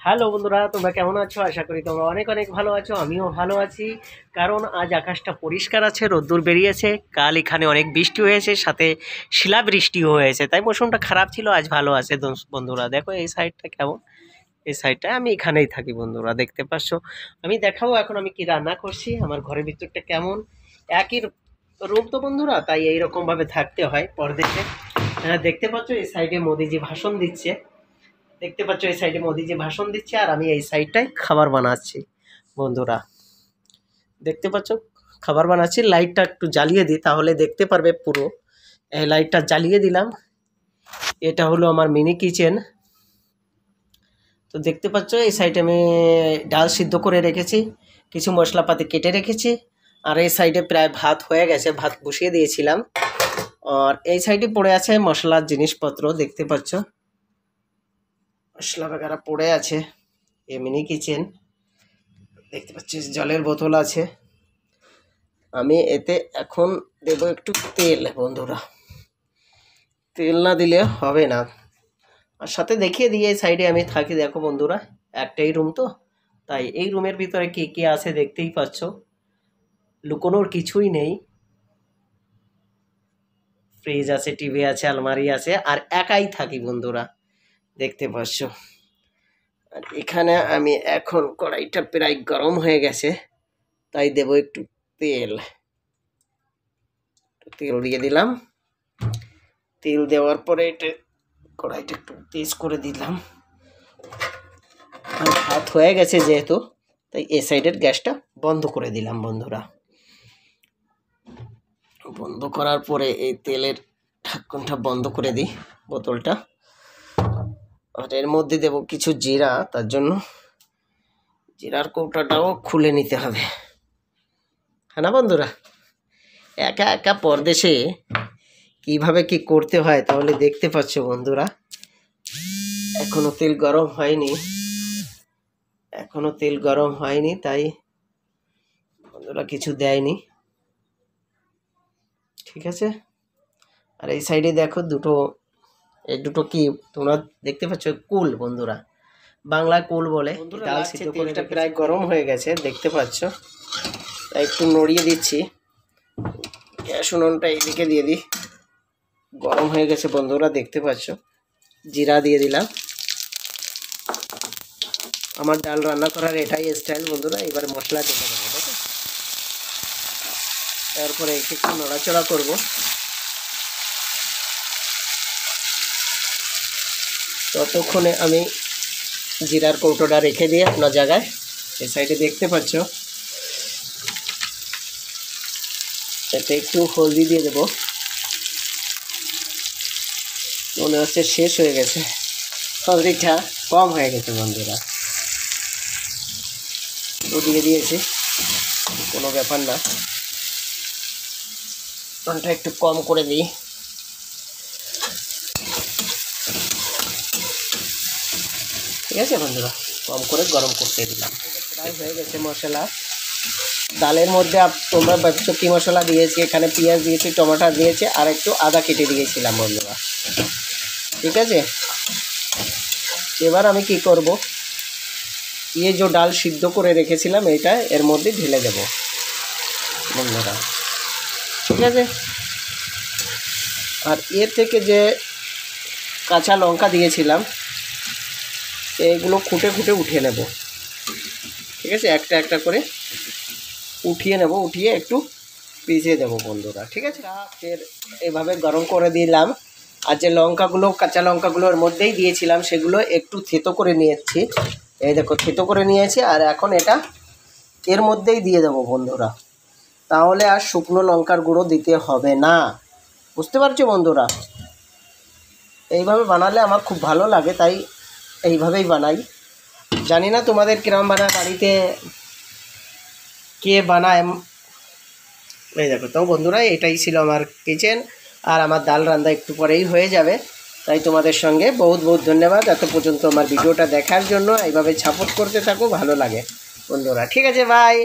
Hello বন্ধুরা, তোমরা কেমন আছো? আশা করি তোমরা অনেক অনেক ভালো আছো। আমিও ভালো আছি, কারণ আজ আকাশটা পরিষ্কার আছে, রোদ্দুর বেরিয়েছে। কাল এখানে অনেক বৃষ্টি হয়েছে, সাথে শিলাবৃষ্টিও হয়েছে, তাই মৌসুমটা খারাপ ছিল, আজ ভালো আছে। বন্ধুরা দেখো এই সাইডটা কেমন। এই সাইডটায় আমি এখানেই থাকি বন্ধুরা, দেখতে পাচ্ছ। আমি দেখাবো এখন আমি কি রান্না করছি, আমার ঘরের ভিতরটা কেমন। একই রূপ তো বন্ধুরা, তাই এইরকম ভাবে থাকতে হয় পরদেশে। দেখতে পাচ্ছ এই সাইডে মোদিজি ভাষণ দিচ্ছে। দেখতে পাচ্ছ এই সাইডে মোদিজি ভাষণ দিচ্ছে, আর আমি এই সাইডটায় খাবার বানাচ্ছি বন্ধুরা। দেখতে পাচ্ছ খাবার বানাচ্ছি। লাইটটা একটু জ্বালিয়ে দিই, তাহলে দেখতে পারবে পুরো। এই লাইটটা জ্বালিয়ে দিলাম। এটা হলো আমার মিনি কিচেন। তো দেখতে পাচ্ছ এই সাইডে আমি ডাল সিদ্ধ করে রেখেছি, কিছু মশলাপাতি কেটে রেখেছি। আর এই সাইডে প্রায় ভাত হয়ে গেছে, ভাত বসিয়ে দিয়েছিলাম। আর এই সাইডে পড়ে আছে মশলার জিনিসপত্র, দেখতে পাচ্ছ মশলা বেগারা পড়ে আছে। এই মিনি কিচেন দেখতে পাচ্ছিস, জলের বোতল আছে। আমি এতে এখন দেব একটু তেল বন্ধুরা, তেল না দিলে হবে না। আর সাথে দেখিয়ে দিয়ে এই সাইডে আমি থাকি, দেখো বন্ধুরা, একটাই রুম তো, তাই এই রুমের ভিতরে কে কে আছে দেখতেই পাচ্ছ। লুকোনোর কিছুই নেই। ফ্রিজ আছে, টিভি আছে, আলমারি আছে, আর একাই থাকি বন্ধুরা, দেখতে পাচ্ছ। আর এখানে আমি এখন কড়াইটা প্রায় গরম হয়ে গেছে, তাই দেব একটু তেল। তেল দিয়ে দিলাম। তেল দেওয়ার পরে এটা কড়াইটা একটু তেজ করে দিলাম। আর ভাত হয়ে গেছে যেহেতু, তাই এ সাইডের গ্যাসটা বন্ধ করে দিলাম বন্ধুরা। বন্ধ করার পরে এই তেলের ঢাকনটা বন্ধ করে দিই, বোতলটা। আর এর মধ্যে দেব কিছু জিরা, তার জন্য জিরার কৌটাটাও খুলে নিতে হবে, হ্যাঁ না বন্ধুরা। একা একা পরদেশে কিভাবে কি করতে হয় তাহলে দেখতে পাচ্ছ বন্ধুরা। এখনো তেল গরম হয়নি, তাই বন্ধুরা কিছু দেয়নি, ঠিক আছে। আর এই সাইডে দেখো এই দুটো কি তোমরা দেখতে পাচ্ছ, কুল বন্ধুরা, বাংলায় কুল বলে। ডাল সিদ্ধ করে এটা প্রায় গরম হয়ে গেছে, দেখতে পাচ্ছ। তাই একটু নড়িয়ে দিচ্ছি। গ্যাস উনুনটা এইদিকে দিয়ে দিই, গরম হয়ে গেছে বন্ধুরা, দেখতে পাচ্ছ। জিরা দিয়ে দিলাম। আমার ডাল রান্না করার এটাই স্টাইল বন্ধুরা। এবার মশলা ঢেলে দেবো, দেখো। তারপরে একটু নড়াচড়া করব। ততক্ষণে আমি জিরার কৌটোটা রেখে দিয়ে অন্য জায়গায়, এই সাইডে দেখতে পাচ্ছ। এতে একটু হলদি দিয়ে দেবো, মনে হচ্ছে শেষ হয়ে গেছে, হলদিটা কম হয়ে গেছে বন্ধুরা। দিয়ে দিয়েছি, কোনো ব্যাপার না। টনটা একটু কম করে দিই। ঠিক আছে বন্ধুরা, কম করে গরম করতে দিলাম। প্রায় হয়ে গেছে মশলা। ডালের মধ্যে তোমরা ভাবছো কী মশলা দিয়েছি, এখানে পেঁয়াজ দিয়েছি, টমেটো দিয়েছি, আর একটু আদা কেটে দিয়েছিলাম বন্ধুরা, ঠিক আছে। এবার আমি কি করব, যে ডাল সিদ্ধ করে রেখেছিলাম এটা এর মধ্যে ঢেলে দেব বন্ধুরা, ঠিক আছে। আর এর থেকে যে কাঁচা লঙ্কা দিয়েছিলাম এগুলো খুঁটে খুঁটে উঠিয়ে নেব, ঠিক আছে। একটা একটা করে উঠিয়ে নেব, উঠিয়ে একটু পিষে দেবো বন্ধুরা, ঠিক আছে। ফের এইভাবে গরম করে দিলাম। আর যে লঙ্কাগুলো, কাঁচা লঙ্কাগুলো এর মধ্যেই দিয়েছিলাম, সেগুলো একটু থেতো করে নিয়েছি। এই দেখো, থেতো করে নিয়েছি। আর এখন এটা এর মধ্যেই দিয়ে দেবো বন্ধুরা, তাহলে আর শুকনো লঙ্কার গুঁড়ো দিতে হবে না, বুঝতে পারছো বন্ধুরা। এইভাবে বানালে আমার খুব ভালো লাগে, তাই এইভাবেই বানাই। জানি না তোমাদের কিরম বানায়, বাড়িতে কে বানায়। এই দেখো তো বন্ধুরা, এটাই ছিল আমার কিচেন। আর আমার ডাল রান্না একটু পরেই হয়ে যাবে, তাই তোমাদের সঙ্গে বহুত বহুত ধন্যবাদ এত পর্যন্ত আমার ভিডিওটা দেখার জন্য। এইভাবে সাপোর্ট করতে থাকো, ভালো লাগে বন্ধুরা, ঠিক আছে, বাই।